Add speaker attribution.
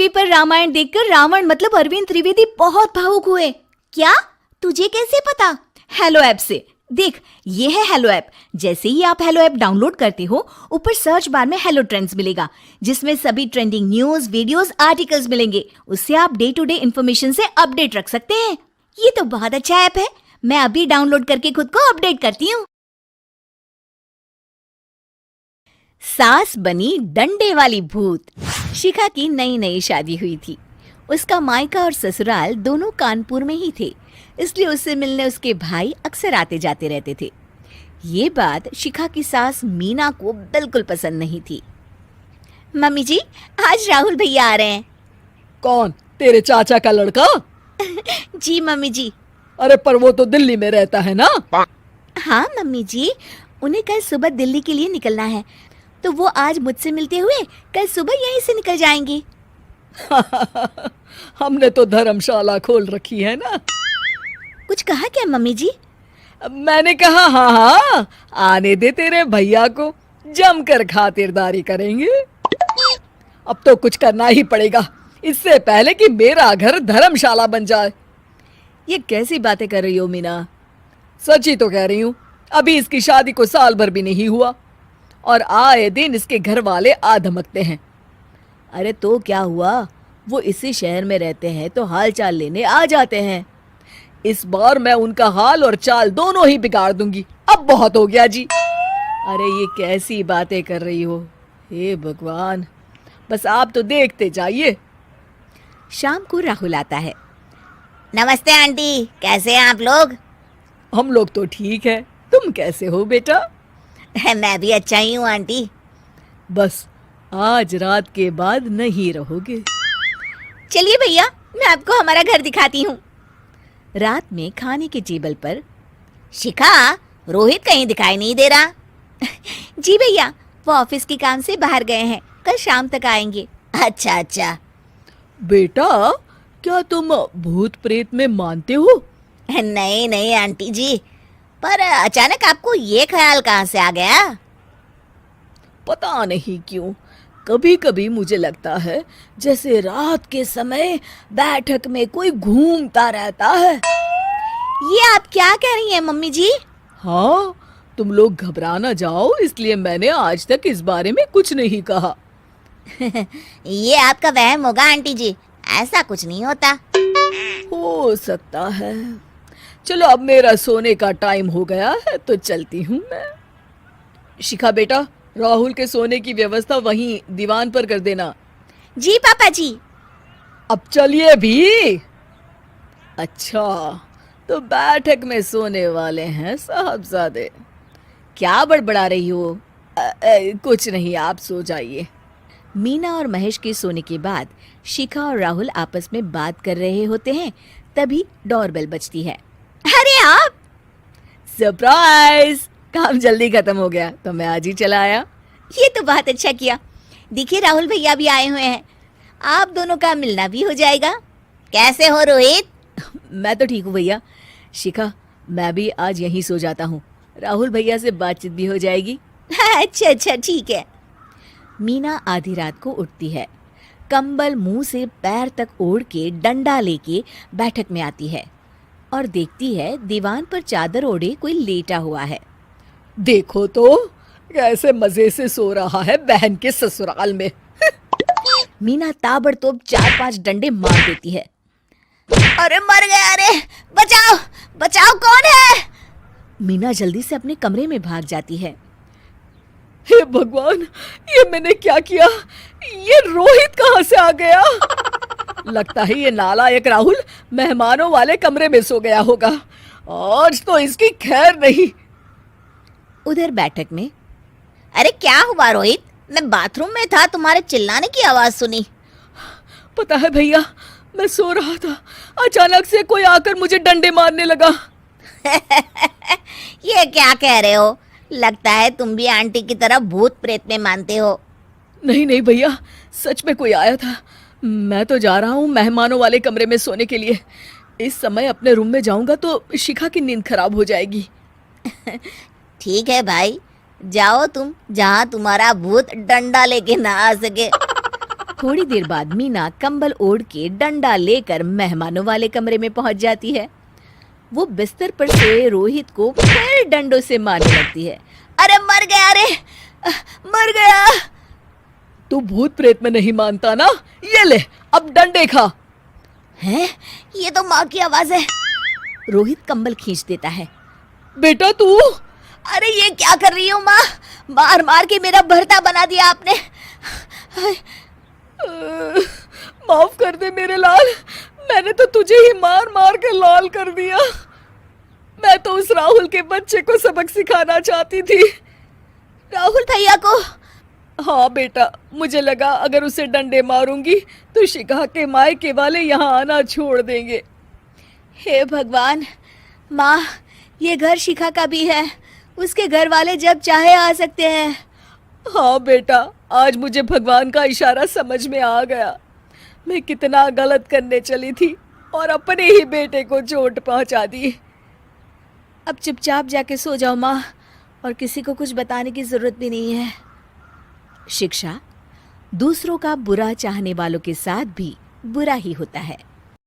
Speaker 1: पर रामायण देखकर रावण मतलब अरविंद त्रिवेदी बहुत भावुक हुए। क्या? तुझे कैसे पता? हेलो ऐप से। देख, ये है हेलो ऐप। जैसे ही आप हेलो ऐप डाउनलोड करते हो, ऊपर सर्च बार में हेलो ट्रेंड्स मिलेगा, जिसमें सभी ट्रेंडिंग न्यूज, वीडियोस, आर्टिकल्स मिलेंगे। उससे आप डे टू डे इन्फॉर्मेशन से अपडेट रख सकते हैं। ये तो बहुत अच्छा ऐप है। मैं अभी डाउनलोड करके खुद को अपडेट करती हूँ। सास बनी डंडे वाली भूत। शिखा की नई नई शादी हुई थी। उसका मायका और ससुराल दोनों कानपुर में ही थे, इसलिए उससे मिलने उसके भाई अक्सर आते जाते रहते थे। ये बात शिखा की सास मीना को बिल्कुल पसंद नहीं थी। मम्मी जी, आज राहुल भैया आ रहे हैं।
Speaker 2: कौन? तेरे चाचा का लड़का?
Speaker 1: जी मम्मी जी।
Speaker 2: अरे पर वो तो दिल्ली में रहता है ना?
Speaker 1: हाँ मम्मी जी, उन्हें कल सुबह दिल्ली के लिए निकलना है, तो वो आज मुझसे मिलते हुए कल सुबह यहीं से निकल जाएंगे।
Speaker 2: हमने तो धर्मशाला खोल रखी है ना।
Speaker 1: कुछ कहा क्या मम्मी जी?
Speaker 2: मैंने कहा हाँ हाँ, आने दे तेरे भैया को, जमकर खातिरदारी करेंगे। अब तो कुछ करना ही पड़ेगा, इससे पहले कि मेरा घर धर्मशाला बन जाए। ये कैसी बातें कर रही हो मीना? सच ही तो कह रही हूँ। अभी इसकी शादी को साल भर भी नहीं हुआ और आए दिन इसके घर वाले आ धमकते हैं। अरे तो क्या हुआ, वो इसी शहर में रहते हैं तो हाल चाल लेने आ जाते हैं। इस बार मैं उनका हाल और चाल दोनों ही बिगाड़ दूंगी। अब बहुत हो गया जी। अरे ये कैसी बातें कर रही हो? हे भगवान, बस आप तो देखते जाइए।
Speaker 1: शाम को राहुल आता है। नमस्ते आंटी, कैसे हैं आप लोग?
Speaker 2: हम लोग तो ठीक है, तुम कैसे हो बेटा?
Speaker 1: मैं भी अच्छा ही हूँ आंटी।
Speaker 2: बस आज रात के बाद नहीं रहोगे।
Speaker 1: चलिए भैया, मैं आपको हमारा घर दिखाती हूँ। रात में खाने के टेबल पर शिखा, रोहित कहीं दिखाई नहीं दे रहा। जी भैया, वो ऑफिस के काम से बाहर गए हैं, कल शाम तक आएंगे। अच्छा अच्छा।
Speaker 2: बेटा, क्या तुम भूत प्रेत में मानते हो?
Speaker 1: नहीं नहीं आंटी जी, पर अचानक आपको ये ख्याल कहाँ से आ गया?
Speaker 2: पता नहीं क्यों, कभी कभी मुझे लगता है जैसे रात के समय बैठक में कोई घूमता रहता है।
Speaker 1: ये आप क्या कह रही हैं मम्मी जी?
Speaker 2: हाँ, तुम लोग घबरा ना जाओ, इसलिए मैंने आज तक इस बारे में कुछ नहीं कहा।
Speaker 1: ये आपका वहम होगा आंटी जी, ऐसा कुछ नहीं होता।
Speaker 2: हो सकता है। चलो अब मेरा सोने का टाइम हो गया है तो चलती हूँ मैं। शिखा बेटा, राहुल के सोने की व्यवस्था वहीं दीवान पर कर देना।
Speaker 1: जी पापा जी।
Speaker 2: अब चलिए भी। अच्छा, तो बैठक में सोने वाले हैं साहबजादे। क्या बड़बड़ा रही हो? कुछ नहीं, आप सो जाइए। मीना और महेश के सोने के बाद शिखा और राहुल आपस में बात कर रहे होते हैं, तभी डोरबेल बजती है।
Speaker 1: अरे आप!
Speaker 2: सरप्राइज! काम जल्दी खत्म हो गया तो मैं आज ही चला आया।
Speaker 1: ये तो बहुत अच्छा किया। देखिए राहुल भैया भी आए हुए हैं, आप दोनों का मिलना भी हो जाएगा। कैसे हो रोहित?
Speaker 2: मैं तो ठीक हूँ भैया। शिखा, मैं भी आज यहीं सो जाता हूँ, राहुल भैया से बातचीत भी हो जाएगी।
Speaker 1: अच्छा अच्छा, ठीक है।
Speaker 2: मीना आधी रात को उठती है, कंबल मुंह से पैर तक ओढ़ के डंडा लेके बैठक में आती है और देखती है दीवान पर चादर ओढ़े कोई लेटा हुआ है। देखो तो कैसे मजे से सो रहा है बहन के ससुराल में। मीना ताबड़तोड़ 4-5 डंडे मार देती है।
Speaker 1: अरे मर गया! अरे बचाओ बचाओ, कौन है?
Speaker 2: मीना जल्दी से अपने कमरे में भाग जाती है। हे भगवान, ये मैंने क्या किया? ये रोहित कहाँ से आ गया? लगता है ये नालायक राहुल मेहमानों वाले कमरे में सो गया होगा। आज तो इसकी खैर नहीं। उधर बैठक में,
Speaker 1: अरे क्या हुआ रोहित? मैं बाथरूम में था, तुम्हारे चिल्लाने की आवाज सुनी।
Speaker 2: पता है भैया, मैं सो रहा था, अचानक से कोई आकर मुझे डंडे मारने लगा।
Speaker 1: ये क्या कह रहे हो? लगता है तुम भी आंटी की तरह भूत प्रेत में मानते हो।
Speaker 2: नहीं नहीं भैया, सच में कोई आया था। मैं तो जा रहा हूँ मेहमानों वाले कमरे में सोने के लिए। इस समय अपने रूम में जाऊंगा तो शिखा की नींद खराब हो जाएगी।
Speaker 1: ठीक है भाई, जाओ तुम, जहाँ तुम्हारा भूत डंडा लेके ना आ सके। थोड़ी देर बाद मीना कंबल ओढ़ के डंडा लेकर मेहमानों वाले कमरे में पहुंच जाती है। वो बिस्तर पर सोए रोहित को फिर डंडों से मारने लगती है। अरे मर गया, अरे मर गया।
Speaker 2: तू भूत प्रेत में नहीं मानता ना, ये ले अब डंडे खा।
Speaker 1: हैं? ये तो माँ की आवाज है। रोहित कंबल खींच देता है।
Speaker 2: बेटा तू,
Speaker 1: अरे ये क्या कर रही हो माँ? मार मार के मेरा भरता बना दिया आपने।
Speaker 2: माफ कर दे मेरे लाल, मैंने तो तुझे ही मार मार कर लाल कर दिया। मैं तो उस राहुल के बच्चे को सबक सिखाना चाहती थी।
Speaker 1: राहुल भैया को?
Speaker 2: हाँ बेटा, मुझे लगा अगर उसे डंडे मारूंगी तो शिखा के मायके वाले यहाँ आना छोड़ देंगे।
Speaker 1: हे भगवान, माँ ये घर शिखा का भी है, उसके घर वाले जब चाहे आ सकते हैं।
Speaker 2: हाँ बेटा, आज मुझे भगवान का इशारा समझ में आ गया। मैं कितना गलत करने चली थी और अपने ही बेटे को चोट पहुंचा दी।
Speaker 1: अब चुपचाप जाके सो जाओ माँ, और किसी को कुछ बताने की जरूरत भी नहीं है। शिक्षा दूसरों का बुरा चाहने वालों के साथ भी बुरा ही होता है।